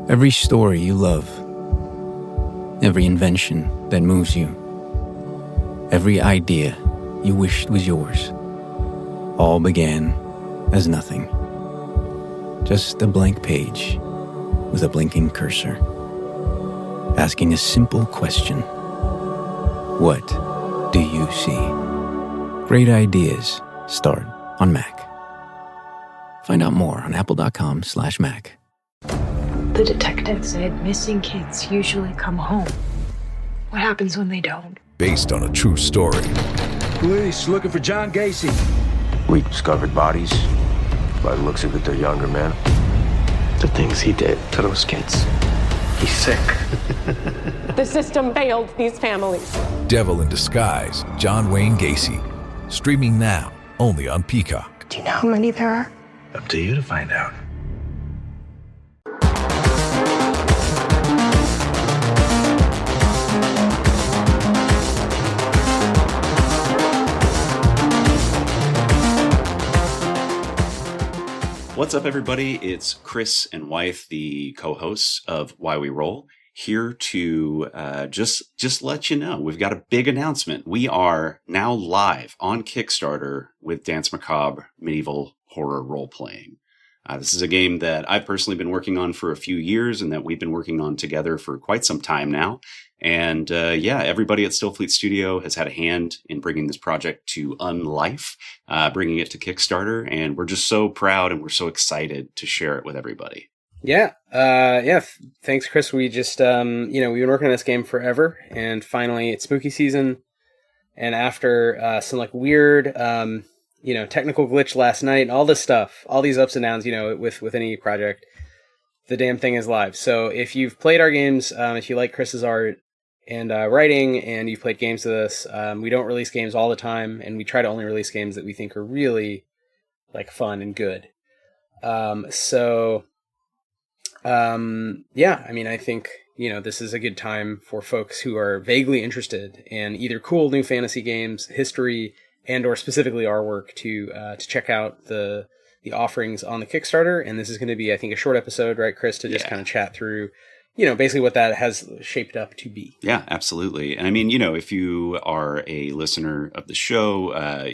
Every story you love, every invention that moves you, every idea you wished was yours, all began as nothing. Just a blank page with a blinking cursor, asking a simple question. What do you see? Great ideas start on Mac. Find out more on apple.com/Mac. The detective said missing kids usually come home. What happens when they don't? Based on a true story. Police looking for John Gacy. We discovered bodies. By the looks of it, they're younger men. The things he did to those kids. He's sick. The system failed these families. Devil in Disguise, John Wayne Gacy. Streaming now, only on Peacock. Do you know how many there are? Up to you to find out. What's up, everybody? It's Chris and Wythe, the co-hosts of Why We Roll, here to just let you know we've got a big announcement. We are now live on Kickstarter with Danse Macabre Medieval Horror Role-Playing. This is a game that I've personally been working on for a few years and that we've been working on together for quite some time now. And everybody at Stillfleet Studio has had a hand in bringing this project to unlife, bringing it to Kickstarter. And we're just so proud and we're so excited to share it with everybody. Thanks, Chris. We just, we've been working on this game forever. And finally, it's spooky season. And after some weird, technical glitch last night, all this stuff, all these ups and downs, with any project, the damn thing is live. So if you've played our games, if you like Chris's art and writing, and you've played games with us, we don't release games all the time, and we try to only release games that we think are really fun and good. I think this is a good time for folks who are vaguely interested in either cool new fantasy games, history, and or specifically our work to check out the offerings on the Kickstarter. And this is going to be, I think, a short episode, right, Chris, to just kind of chat through, basically what that has shaped up to be. Yeah, absolutely. And I mean, if you are a listener of the show,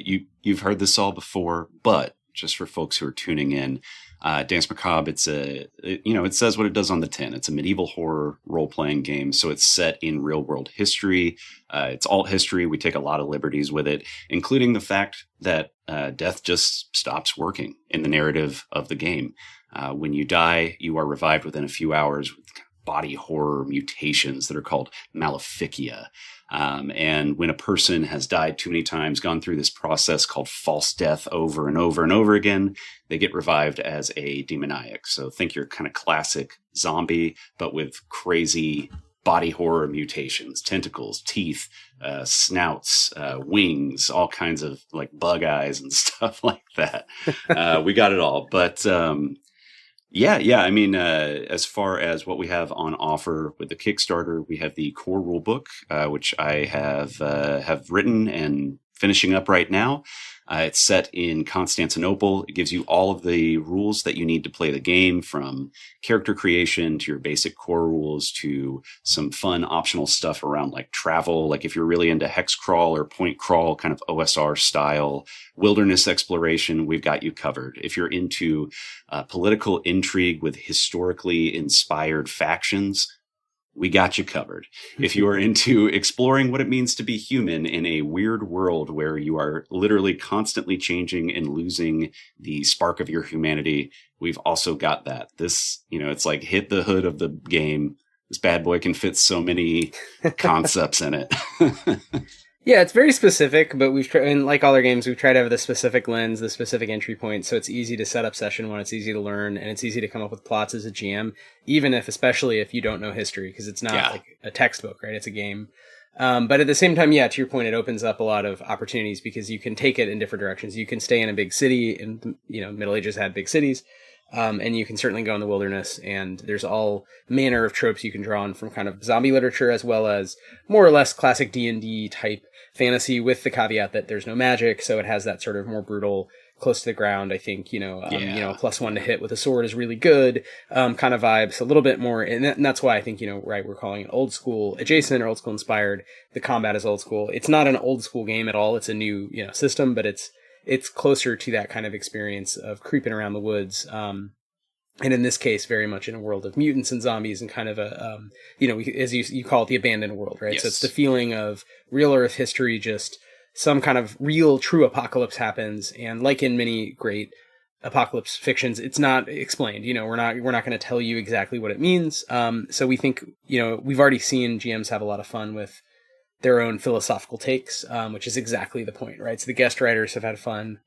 you've heard this all before, but just for folks who are tuning in, Danse Macabre, it says what it does on the tin. It's a medieval horror role-playing game, so it's set in real-world history. It's alt history. We take a lot of liberties with it, including the fact that death just stops working in the narrative of the game. When you die, you are revived within a few hours with body horror mutations that are called maleficia. And when a person has died too many times, gone through this process called false death over and over and over again, they get revived as a demoniac. So think your kind of classic zombie, but with crazy body horror mutations, tentacles, teeth, snouts, wings, all kinds of bug eyes and stuff like that. We got it all. But I mean, as far as what we have on offer with the Kickstarter, we have the core rulebook, which I have written and finishing up right now. It's set in Constantinople. It gives you all of the rules that you need to play the game, from character creation to your basic core rules to some fun optional stuff around travel. If you're really into hex crawl or point crawl, kind of OSR style wilderness exploration, we've got you covered. If you're into political intrigue with historically inspired factions, we got you covered. If you are into exploring what it means to be human in a weird world where you are literally constantly changing and losing the spark of your humanity, we've also got that. This, it's hit the hood of the game. This bad boy can fit so many concepts in it. Yeah, it's very specific, but we've tried, and like all our games, we've tried to have the specific lens, the specific entry point, so it's easy to set up session one, it's easy to learn, and it's easy to come up with plots as a GM, especially if you don't know history, because it's not a textbook, right? It's a game. But at the same time, to your point, it opens up a lot of opportunities because you can take it in different directions. You can stay in a big city, and Middle Ages had big cities. And you can certainly go in the wilderness, and there's all manner of tropes you can draw on from kind of zombie literature as well as more or less classic D&D type fantasy, with the caveat that there's no magic, so it has that sort of more brutal close to the ground. I think, you know, +1 to hit with a sword is really good, kind of vibes, a little bit more. And that's why I think, you know, right, we're calling it old school adjacent or old school inspired. The combat is old school. It's not an old school game at all. It's a new, you know, system, but it's closer to that kind of experience of creeping around the woods. And in this case, very much in a world of mutants and zombies and kind of a, you know, as you call it, the abandoned world, right? Yes. So it's the feeling of real Earth history, just some kind of real, true apocalypse happens. And like in many great apocalypse fictions, it's not explained. You know, we're not going to tell you exactly what it means. So we think, you know, we've already seen GMs have a lot of fun with their own philosophical takes, which is exactly the point, right? So the guest writers have had fun.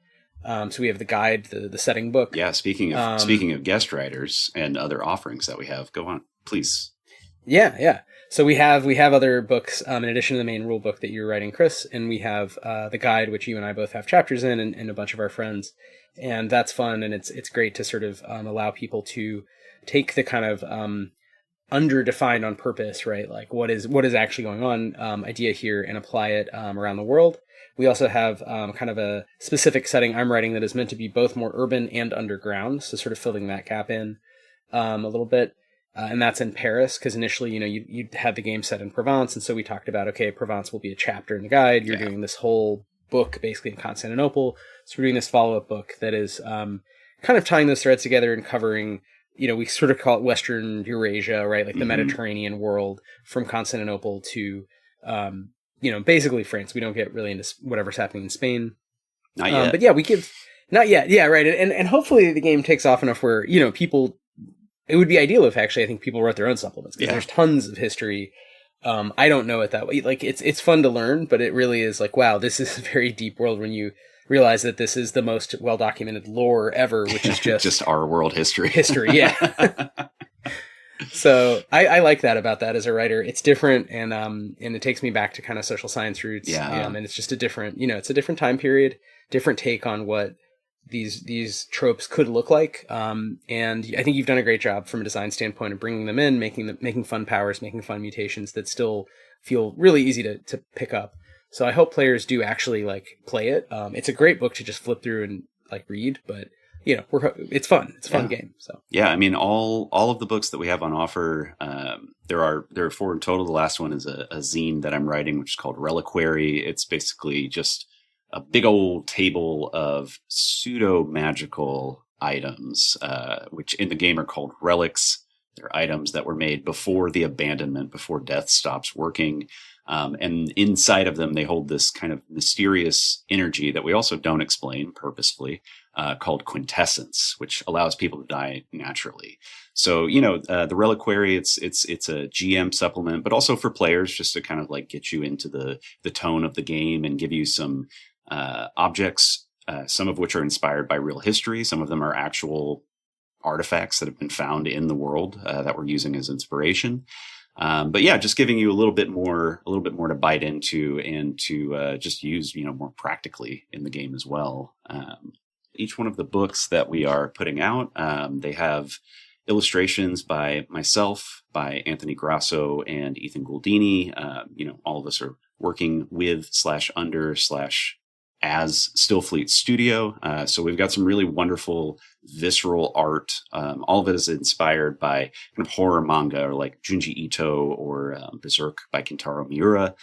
So we have the guide, the setting book. Yeah. Speaking of guest writers and other offerings that we have, go on, please. Yeah. So we have other books in addition to the main rule book that you're writing, Chris, and we have the guide, which you and I both have chapters in, and a bunch of our friends, and that's fun, and it's great to sort of allow people to take the kind of underdefined on purpose, right? Like what is actually going on idea here and apply it around the world. We also have kind of a specific setting I'm writing that is meant to be both more urban and underground, so sort of filling that gap in a little bit. And that's in Paris, because initially, you know, you had the game set in Provence, and so we talked about, okay, Provence will be a chapter in the guide. You're doing this whole book basically in Constantinople. So we're doing this follow-up book that is kind of tying those threads together and covering, you know, we sort of call it Western Eurasia, right? Like the Mediterranean world from Constantinople to, you know, basically France. We don't get really into whatever's happening in Spain. Not yet. But yeah, we give... Not yet. Yeah, right. And hopefully the game takes off enough where, you know, people... It would be ideal if actually I think people wrote their own supplements, because there's tons of history. I don't know it that way. Like it's fun to learn, but it really is like, wow, this is a very deep world when you realize that this is the most well-documented lore ever, which is just our world history. Yeah. So I like that about that as a writer. It's different, and it takes me back to kind of social science roots. Yeah. And it's just a different, you know, it's a different time period, different take on what these tropes could look like. And I think you've done a great job from a design standpoint of bringing them in, making fun powers, making fun mutations that still feel really easy to pick up. So I hope players do actually like play it. It's a great book to just flip through and like read, but you know, it's fun. It's a fun game. So yeah, I mean, all of the books that we have on offer, there are 4 in total. The last one is a zine that I'm writing, which is called Reliquary. It's basically just a big old table of pseudo-magical items, which in the game are called relics. They're items that were made before the abandonment, before death stops working. And inside of them, they hold this kind of mysterious energy that we also don't explain purposefully, called quintessence, which allows people to die naturally. So, you know, the Reliquary, it's a GM supplement, but also for players, just to kind of like get you into the tone of the game and give you some objects, some of which are inspired by real history. Some of them are actual artifacts that have been found in the world that we're using as inspiration. But yeah, just giving you a little bit more to bite into and to just use, you know, more practically in the game as well. Each one of the books that we are putting out, they have illustrations by myself, by Anthony Grasso and Ethan Goldini. You know, all of us are working with /under/ as Stillfleet Studio. So we've got some really wonderful visceral art. All of it is inspired by kind of horror manga, or like Junji Ito or Berserk by Kentaro Miura.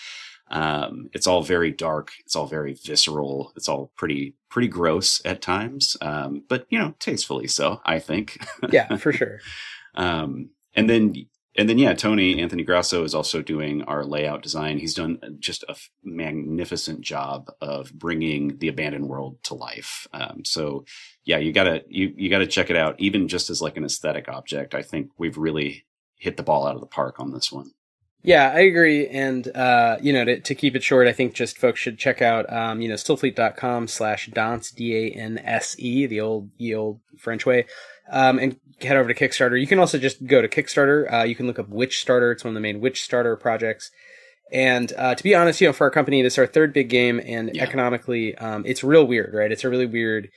It's all very dark. It's all very visceral. It's all pretty gross at times. But you know, tastefully so, I think. Yeah, for sure. And then, yeah, Anthony Grasso is also doing our layout design. He's done just a magnificent job of bringing the abandoned world to life. So yeah, you gotta check it out. Even just as like an aesthetic object, I think we've really hit the ball out of the park on this one. Yeah, I agree. And, you know, to keep it short, I think just folks should check out, you know, stillfleet.com/danse, DANSE, the old French way. And head over to Kickstarter. You can also just go to Kickstarter. You can look up Witch Starter. It's one of the main Witch Starter projects. And to be honest, you know, for our company, this is our third big game, and economically, it's real weird, right? It's a really weird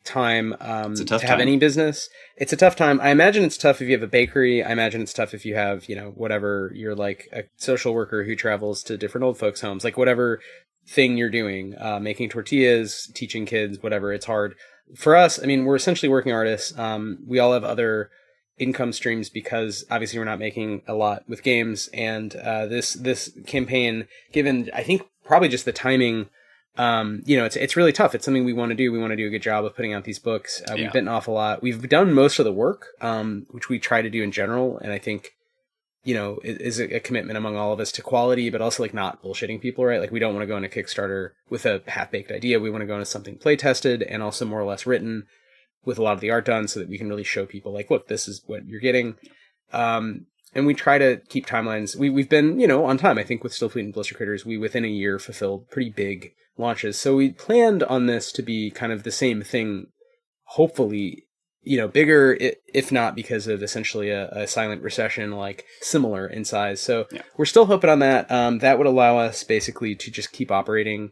time to have any business. It's a tough time. I imagine it's tough if you have a bakery. I imagine it's tough if you have, you know, whatever, you're like a social worker who travels to different old folks' homes, like whatever thing you're doing, making tortillas, teaching kids, whatever, it's hard. for us, I mean, we're essentially working artists. We all have other income streams because obviously we're not making a lot with games. And this campaign, given I think probably just the timing, it's really tough. It's something we want to do. We want to do a good job of putting out these books. We've bitten off a lot. We've done most of the work, which we try to do in general. And I think, is a commitment among all of us to quality, but also like not bullshitting people, right? Like we don't want to go into Kickstarter with a half-baked idea. We want to go into something play tested and also more or less written with a lot of the art done so that we can really show people like, look, this is what you're getting. And we try to keep timelines. We've been, on time. I think with Still Fleet and Blister Critters, we within a year fulfilled pretty big launches. So we planned on this to be kind of the same thing, hopefully, bigger, if not because of essentially a silent recession, like similar in size. So we're still hoping on that. That would allow us basically to just keep operating.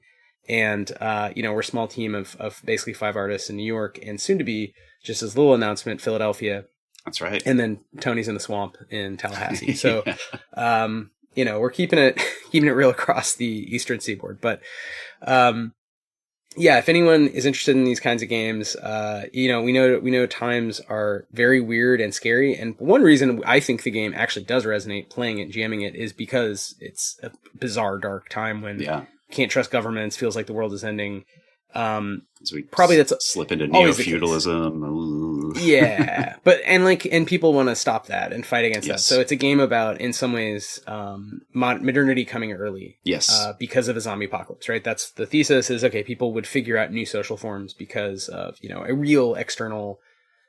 And, we're a small team of basically 5 artists in New York and soon to be, just as a little announcement, Philadelphia. That's right. And then Tony's in the Swamp in Tallahassee. So, we're keeping it real across the Eastern Seaboard. But, if anyone is interested in these kinds of games, we know times are very weird and scary. And one reason I think the game actually does resonate playing it, jamming it, is because it's a bizarre, dark time when can't trust governments, feels like the world is ending. So we probably that's slip into neo-feudalism. Yeah, but and people want to stop that and fight against that. Yes. So it's a game about, in some ways, modernity coming early. Yes, because of a zombie apocalypse, right? That's the thesis. Is okay, people would figure out new social forms because of a real external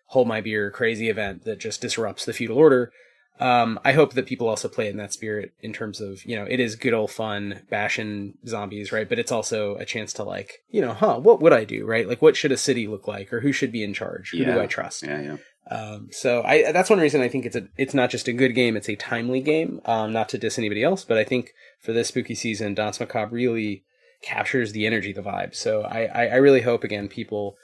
hold my beer crazy event that just disrupts the feudal order. I hope that people also play in that spirit in terms of, it is good old fun bashing zombies, right? But it's also a chance to what would I do, right? Like, what should a city look like, or who should be in charge? Who do I trust? Yeah. So that's one reason I think it's not just a good game, it's a timely game, not to diss anybody else, but I think for this spooky season, Danse Macabre really captures the energy, the vibe. So I really hope, again, people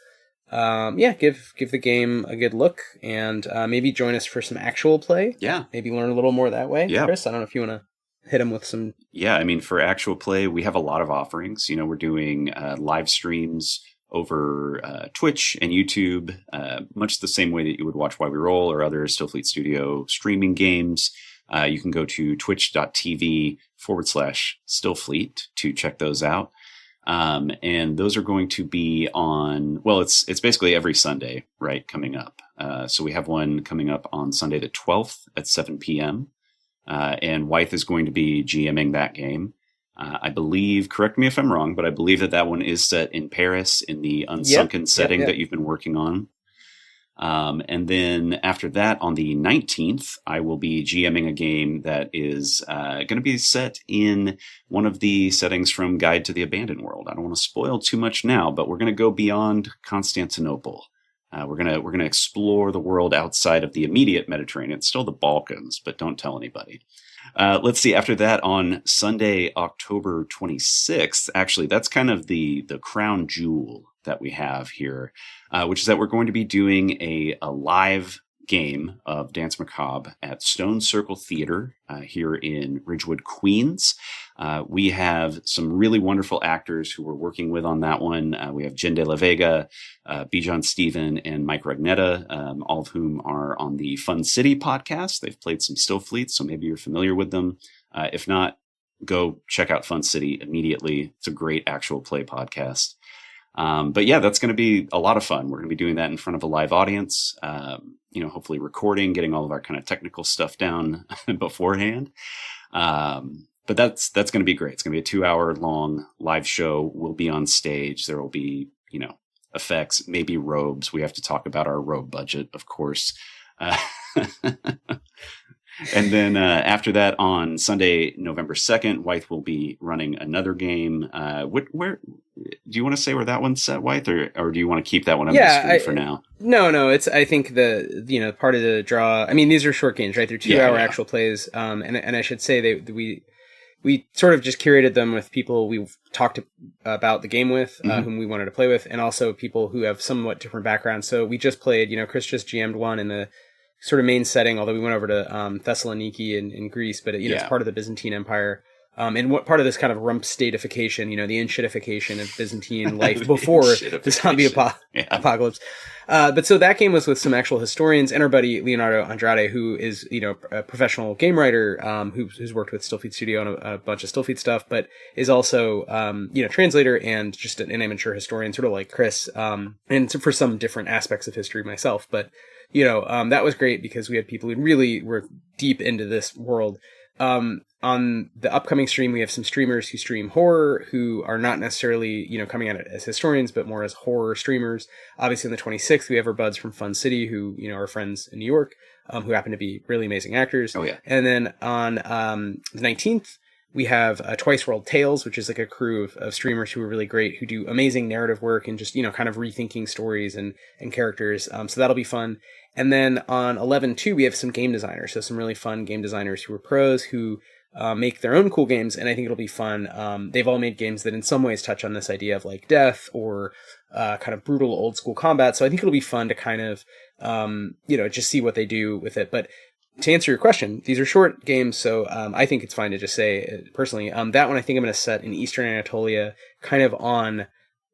give the game a good look and maybe join us for some actual play. Yeah. Maybe learn a little more that way. Yeah. Chris, I don't know if you want to hit them with some. Yeah, I mean, for actual play, we have a lot of offerings. We're doing live streams over Twitch and YouTube, much the same way that you would watch Why We Roll or other Still Fleet Studio streaming games. You can go to twitch.tv/Stillfleet to check those out. And those are going to be on, it's basically every Sunday, right, coming up. So we have one coming up on Sunday the 12th at 7 p.m. And Wythe is going to be GMing that game. I believe, correct me if I'm wrong, but I believe that one is set in Paris in the Unsunken setting that you've been working on. And then after that, on the 19th, I will be GMing a game that is going to be set in one of the settings from Guide to the Abandoned World. I don't want to spoil too much now, but we're going to go beyond Constantinople. We're gonna explore the world outside of the immediate Mediterranean. It's still the Balkans, but don't tell anybody. Let's see. After that, on Sunday, October 26th, actually, that's kind of the crown jewel that we have here, which is that we're going to be doing a live game of Danse Macabre at Stone Circle Theater here in Ridgewood, Queens. We have some really wonderful actors who we're working with on that one. We have Jen De La Vega, Bijan Stephen, and Mike Ragnetta, all of whom are on the Fun City podcast. They've played some Still Fleet, so maybe you're familiar with them. If not, go check out Fun City immediately. It's a great actual play podcast. But yeah, that's going to be a lot of fun. We're going to be doing that in front of a live audience, hopefully recording, getting all of our kind of technical stuff down beforehand. But that's going to be great. It's going to be a 2-hour long live show. We'll be on stage. There will be, effects, maybe robes. We have to talk about our robe budget, of course. And then after that, on Sunday, November 2nd, Wythe will be running another game. Where do you want to say where that one's set, Wythe, or do you want to keep that one on the screen for now? No. It's, I think part of the draw. I mean, these are short games, right? They're 2-hour actual plays. And I should say we sort of just curated them with people we've talked about the game with, whom we wanted to play with, and also people who have somewhat different backgrounds. So we just played, Chris just GM'd one in the sort of main setting, although we went over to Thessaloniki in Greece, but it's part of the Byzantine Empire. and what part of this kind of rump statification, the in-shitification of Byzantine life before the zombie apocalypse. But so that game was with some actual historians and our buddy Leonardo Andrade, who is, a professional game writer, who's worked with Stillfeed Studio on a bunch of Stillfeed stuff, but is also, translator and just an amateur historian, sort of like Chris, and for some different aspects of history myself. But, that was great because we had people who really were deep into this world. On the upcoming stream, we have some streamers who stream horror who are not necessarily, coming at it as historians, but more as horror streamers. Obviously, on the 26th, we have our buds from Fun City who, are friends in New York, who happen to be really amazing actors. Oh, yeah. And then on the 19th, we have Twice World Tales, which is like a crew of streamers who are really great, who do amazing narrative work and just, kind of rethinking stories and characters. So that'll be fun. And then on 11/2, we have some game designers. So some really fun game designers who are pros who make their own cool games. And I think it'll be fun. They've all made games that in some ways touch on this idea of like death or kind of brutal old school combat. So I think it'll be fun to kind of, just see what they do with it. But to answer your question, these are short games, so I think it's fine to just say, personally, that one I think I'm going to set in Eastern Anatolia, kind of on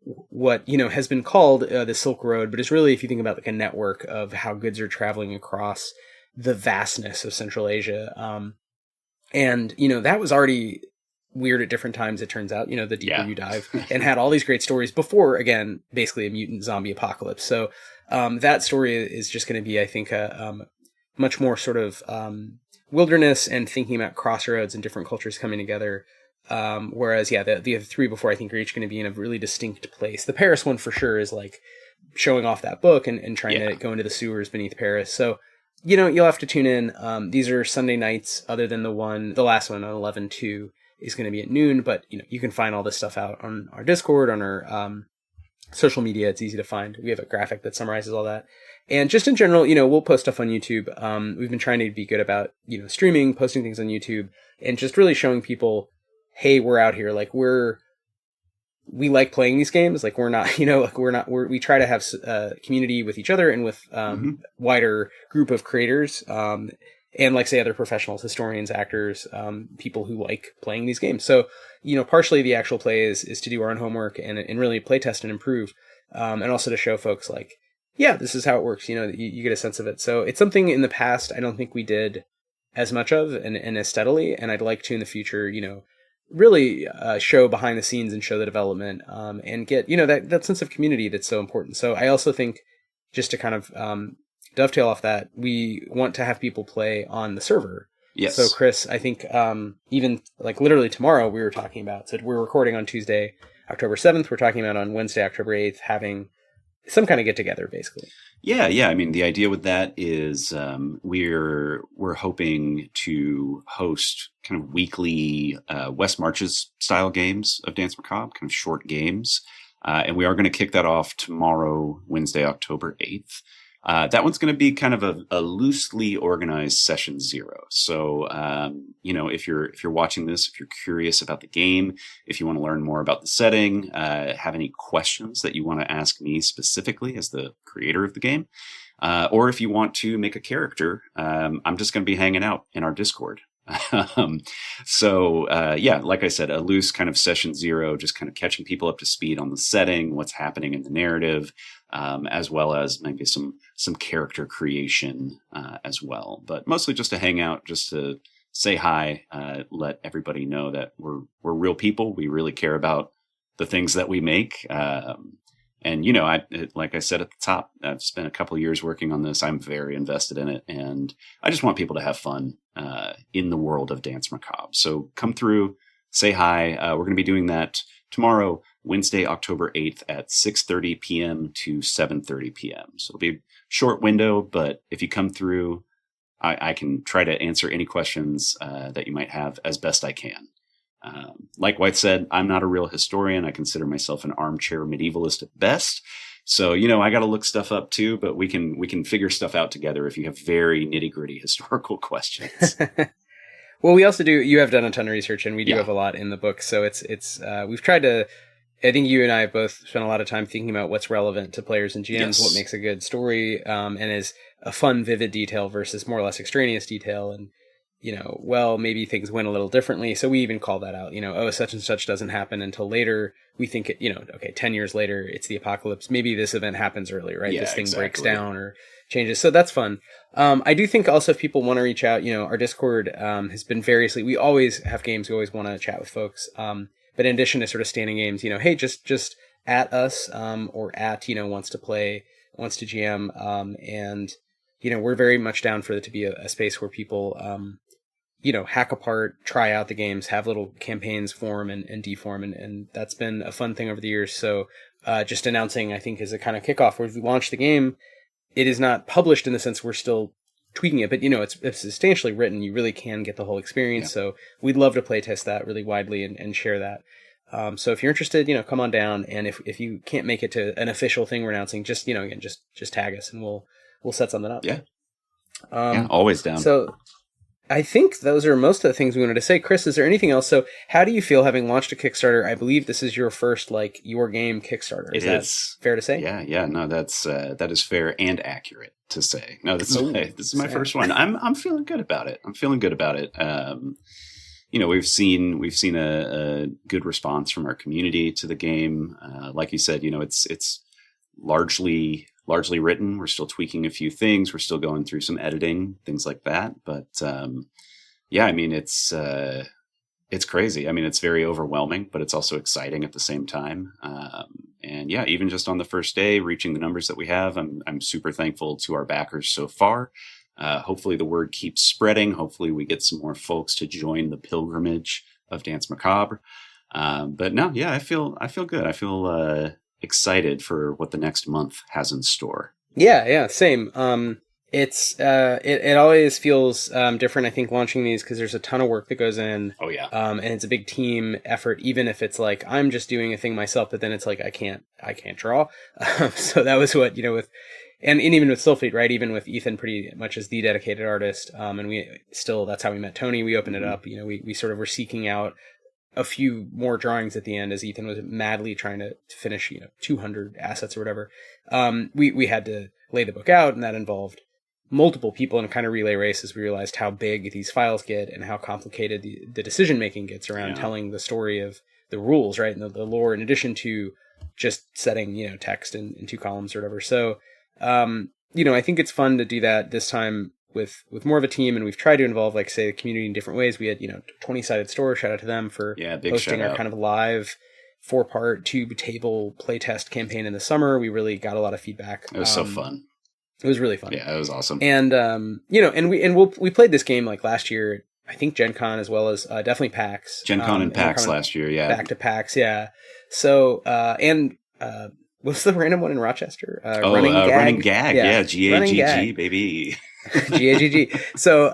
what, has been called the Silk Road, but it's really, if you think about like a network of how goods are traveling across the vastness of Central Asia. And, that was already weird at different times, it turns out, the deeper you dive, and had all these great stories before, again, basically a mutant zombie apocalypse. So that story is just going to be, I think, much more sort of wilderness and thinking about crossroads and different cultures coming together. Whereas, the other three before I think are each going to be in a really distinct place. The Paris one for sure is like showing off that book and trying to go into the sewers beneath Paris. So, you'll have to tune in. These are Sunday nights other than the last one on 11/2 is going to be at noon, but you can find all this stuff out on our Discord, on our social media. It's easy to find. We have a graphic that summarizes all that. And just in general, we'll post stuff on YouTube. We've been trying to be good about, streaming, posting things on YouTube, and just really showing people, hey, we're out here. Like we like playing these games. Like we're not, we try to have community with each other and with wider group of creators. And like say other professionals, historians, actors, people who like playing these games. So, partially the actual play is to do our own homework and really play test and improve. And also to show folks like, yeah, this is how it works. You get a sense of it. So it's something in the past I don't think we did as much of and as steadily. And I'd like to in the future, really show behind the scenes and show the development and get, that sense of community that's so important. So I also think just to kind of dovetail off that, we want to have people play on the server. Yes. So Chris, I think even like literally tomorrow we were talking about, so we're recording on Tuesday, October 7th. We're talking about on Wednesday, October 8th, having some kind of get together, basically. Yeah. I mean, the idea with that is we're hoping to host kind of weekly West Marches style games of Danse Macabre, kind of short games, and we are going to kick that off tomorrow, Wednesday, October 8th. That one's going to be kind of a loosely organized session 0. So, if you're watching this, if you're curious about the game, if you want to learn more about the setting, have any questions that you want to ask me specifically as the creator of the game, or if you want to make a character, I'm just going to be hanging out in our Discord. Like I said, a loose kind of session 0, just kind of catching people up to speed on the setting, what's happening in the narrative, as well as maybe some character creation as well. But mostly just to hang out, just to say hi, let everybody know that we're real people. We really care about the things that we make. Like I said at the top, I've spent a couple of years working on this. I'm very invested in it, and I just want people to have fun in the world of Danse Macabre. So come through, say hi. We're going to be doing that tomorrow, Wednesday, October 8th at 6:30 p.m. to 7:30 p.m. So it'll be a short window, but if you come through, I can try to answer any questions that you might have as best I can. Like Wythe said, I'm not a real historian. I consider myself an armchair medievalist at best. So, I got to look stuff up too, but we can figure stuff out together if you have very nitty-gritty historical questions. Well, you have done a ton of research, and we do have a lot in the book. So it's we've tried to, I think you and I have both spent a lot of time thinking about what's relevant to players and GMs, what makes a good story, and is a fun, vivid detail versus more or less extraneous detail. And, well, maybe things went a little differently. So we even call that out, such and such doesn't happen until later. We think okay, 10 years later, it's the apocalypse. Maybe this event happens early, right? Yeah, this thing exactly. breaks down or changes. So that's fun. I do think also if people want to reach out, our Discord has been variously, we always have games. We always want to chat with folks. But in addition to sort of standing games, hey, just at us or at, wants to play, wants to GM. And, we're very much down for it to be a space where people, hack apart, try out the games, have little campaigns form and deform. And that's been a fun thing over the years. So just announcing, I think, is a kind of kickoff where we launched the game. It is not published in the sense we're still tweaking it, but it's substantially written. You really can get the whole experience. Yeah. So we'd love to play test that really widely and share that. So if you're interested, come on down. And if you can't make it to an official thing we're announcing, just, again, just tag us and we'll set something up. Yeah. Always down. So I think those are most of the things we wanted to say. Chris, is there anything else? So how do you feel having launched a Kickstarter? I believe this is your first, your game Kickstarter. Is that fair to say? Yeah. No, that is fair and accurate to say. No, this is my first one. I'm feeling good about it. We've seen a good response from our community to the game. Like you said, it's largely written. We're still tweaking a few things. We're still going through some editing, things like that. But it's crazy. It's very overwhelming, but it's also exciting at the same time. Even just on the first day, reaching the numbers that we have, I'm super thankful to our backers so far. Hopefully the word keeps spreading. Hopefully we get some more folks to join the pilgrimage of Danse Macabre. I feel good. I feel excited for what the next month has in store. Yeah, same. It always feels different, I think, launching these because there's a ton of work that goes in. Oh yeah. And it's a big team effort, even if it's like I'm just doing a thing myself, but then it's like I can't draw. So that was what with. And even with Stillfleet, right? Even with Ethan pretty much as the dedicated artist. And that's how we met Tony. We opened it up. We sort of were seeking out a few more drawings at the end as Ethan was madly trying to finish, 200 assets or whatever. We had to lay the book out, and that involved multiple people in a kind of relay race as we realized how big these files get and how complicated the decision-making gets around telling the story of the rules, right? And the lore, in addition to just setting, text in 2 columns or whatever. So, I think it's fun to do that this time with more of a team, and we've tried to involve, the community in different ways. We had, 20-sided store, shout out to them for hosting our kind of live 4-part tube table playtest campaign in the summer. We really got a lot of feedback. It was so fun. It was really fun. Yeah, it was awesome. And, we played this game last year, I think Gen Con as well as definitely PAX. Gen Con and PAX last year, yeah. Back to PAX, yeah. So, what's the random one in Rochester? Running Gag. Yeah, GAGG, baby. GAGG. So,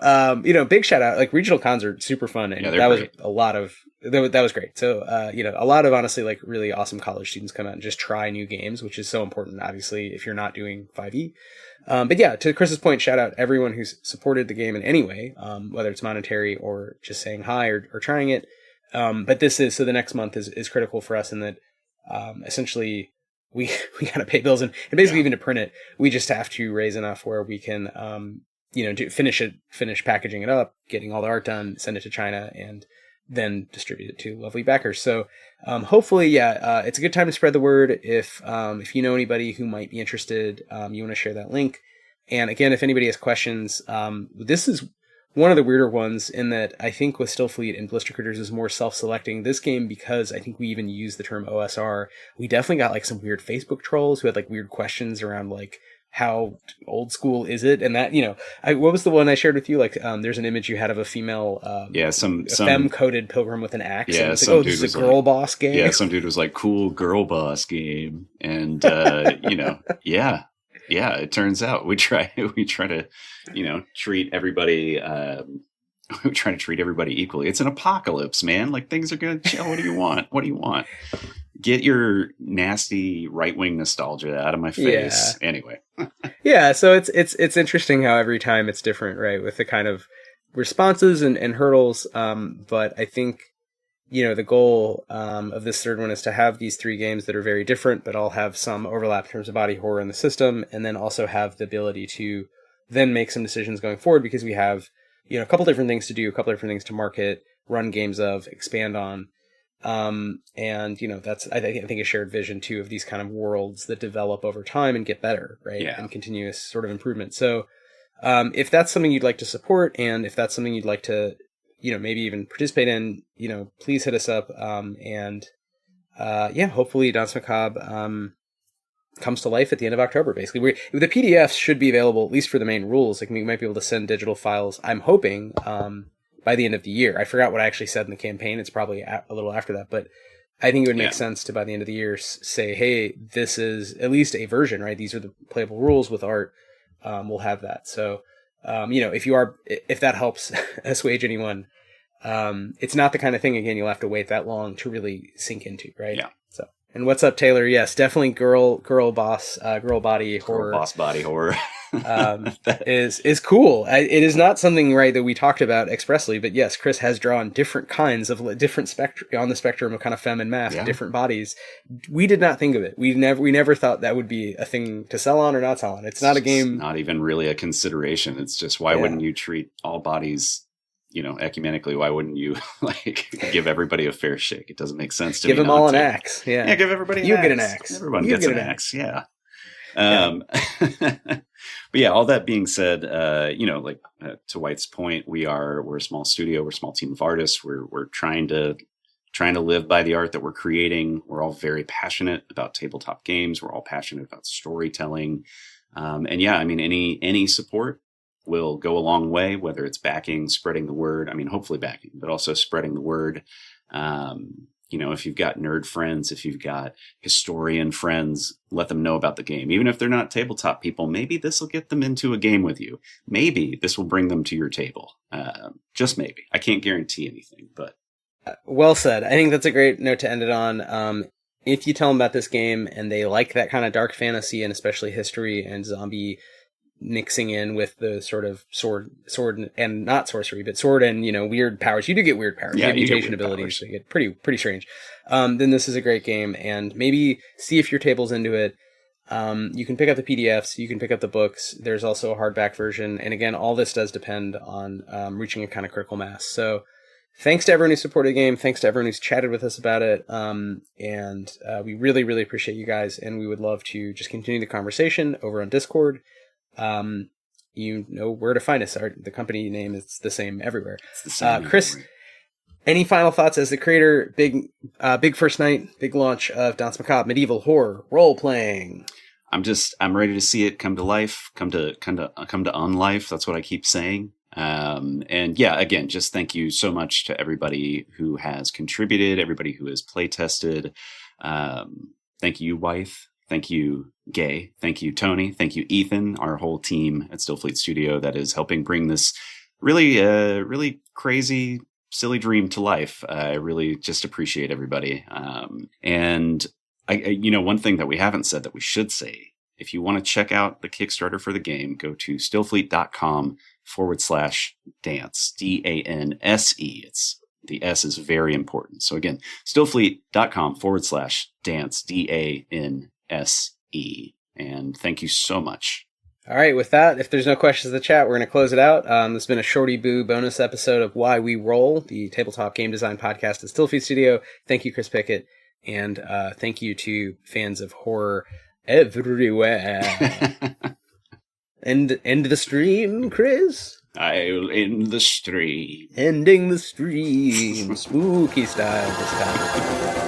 big shout out. Regional cons are super fun. And that was a lot of, that was great. So, a lot of honestly, really awesome college students come out and just try new games, which is so important, obviously, if you're not doing 5e. But yeah, to Chris's point, shout out everyone who's supported the game in any way, whether it's monetary or just saying hi or trying it. But so the next month is critical for us in that, essentially, we got to pay bills and basically even to print it, we just have to raise enough where we can, finish packaging it up, getting all the art done, send it to China, and then distribute it to lovely backers. So, hopefully, it's a good time to spread the word. If you know anybody who might be interested, you want to share that link. And again, if anybody has questions, this is one of the weirder ones in that I think with Stillfleet and Blister Critters is more self-selecting. This game, because I think we even use the term OSR, we definitely got some weird Facebook trolls who had weird questions around how old school is it? And that, what was the one I shared with you? There's an image you had of a female, some femme-coded pilgrim with an axe. Yeah, and it's some this is a girl boss game. Yeah, some dude was cool girl boss game. And, yeah, it turns out we try to, treat everybody, we try to treat everybody equally. It's an apocalypse, man. Things are going to chill. What do you want? Get your nasty right-wing nostalgia out of my face. Yeah. Anyway. Yeah. So it's interesting how every time it's different, right? With the kind of responses and hurdles. But I think, the goal of this third one is to have these 3 games that are very different, but all have some overlap in terms of body horror in the system, and then also have the ability to then make some decisions going forward because we have a couple different things to do, a couple different things to market, run games of, expand on. And that's, I think a shared vision too of these kind of worlds that develop over time and get better, right? Yeah. And continuous sort of improvement. So, if that's something you'd like to support, and if that's something you'd like to, maybe even participate in, please hit us up. Hopefully Danse Macabre, comes to life at the end of October, basically. The PDFs should be available, at least for the main rules. Like, we might be able to send digital files, I'm hoping, by the end of the year. I forgot what I actually said in the campaign. It's probably a little after that, but I think it would make sense to, by the end of the year, say, hey, this is at least a version, right? These are the playable rules with art. We'll have that. So, if that helps assuage anyone, it's not the kind of thing, again, you'll have to wait that long to really sink into, right? Yeah. So, and what's up, Taylor? Yes, definitely girl body horror. Girl boss body horror. is cool. It is not something, right, that we talked about expressly, but yes, Chris has drawn different kinds of different on the spectrum of kind of femme and mask, different bodies. We did not think of it. We never thought that would be a thing to sell on or not sell on. It's not a game. Not even really a consideration. It's just, why wouldn't you treat all bodies, ecumenically? Why wouldn't you give everybody a fair shake? It doesn't make sense to give me. Give them all an axe. Yeah. Yeah. Give everybody an axe. You get an axe. Everyone gets an axe. Yeah. But yeah, all that being said, to Wythe's point, we're a small studio, we're a small team of artists. We're trying to live by the art that we're creating. We're all very passionate about tabletop games. We're all passionate about storytelling. Any support will go a long way, whether it's backing, spreading the word. Hopefully backing, but also spreading the word. If you've got nerd friends, if you've got historian friends, let them know about the game. Even if they're not tabletop people, maybe this will get them into a game with you. Maybe this will bring them to your table. Just maybe. I can't guarantee anything, but. Well said. I think that's a great note to end it on. If you tell them about this game and they like that kind of dark fantasy and especially history and zombie mixing in with the sort of sword and not sorcery, but sword and, weird powers. You do get weird powers. Yeah, you have mutation abilities. So you get pretty strange. Then this is a great game, and maybe see if your table's into it. You can pick up the PDFs, you can pick up the books. There's also a hardback version. And again, all this does depend on reaching a kind of critical mass. So thanks to everyone who supported the game. Thanks to everyone who's chatted with us about it. We really, really appreciate you guys. And we would love to just continue the conversation over on Discord. You know where to find us. The company name is the same everywhere. It's the same. Chris, any final thoughts as the creator? Big first night, big launch of Danse Macabre, medieval horror role playing. I'm ready to see it come to life, come to unlife. That's what I keep saying. Again, just thank you so much to everybody who has contributed, everybody who has play tested. Thank you, Wythe. Thank you, Gay. Thank you, Tony. Thank you, Ethan, our whole team at Stillfleet Studio that is helping bring this really crazy, silly dream to life. I really just appreciate everybody. And one thing that we haven't said that we should say, if you want to check out the Kickstarter for the game, go to stillfleet.com/dance, DANSE. The S is very important. So again, stillfleet.com/dance, DANSE. And thank you so much. All right, with that, if there's no questions in the chat, we're going to close it out. This has been a Shorty Boo bonus episode of Why We Roll, the tabletop game design podcast at Stillfleet Studio. Thank you, Chris Pickett, and thank you to fans of horror everywhere. End the stream, Chris. I'll end the stream. Ending the stream, spooky style this time.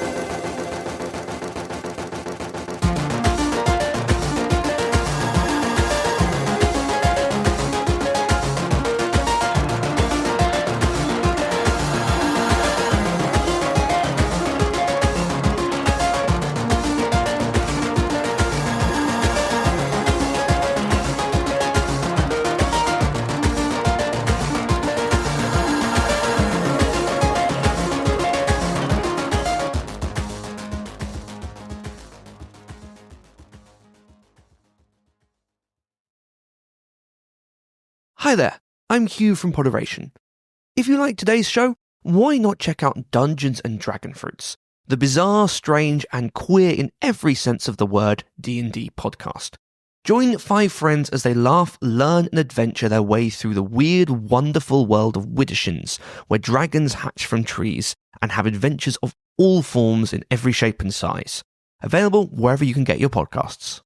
Hi there, I'm Hugh from Poderation. If you like today's show, why not check out Dungeons & Dragonfruits, the bizarre, strange, and queer in every sense of the word D&D podcast. Join 5 friends as they laugh, learn, and adventure their way through the weird, wonderful world of Widdershins, where dragons hatch from trees and have adventures of all forms in every shape and size. Available wherever you can get your podcasts.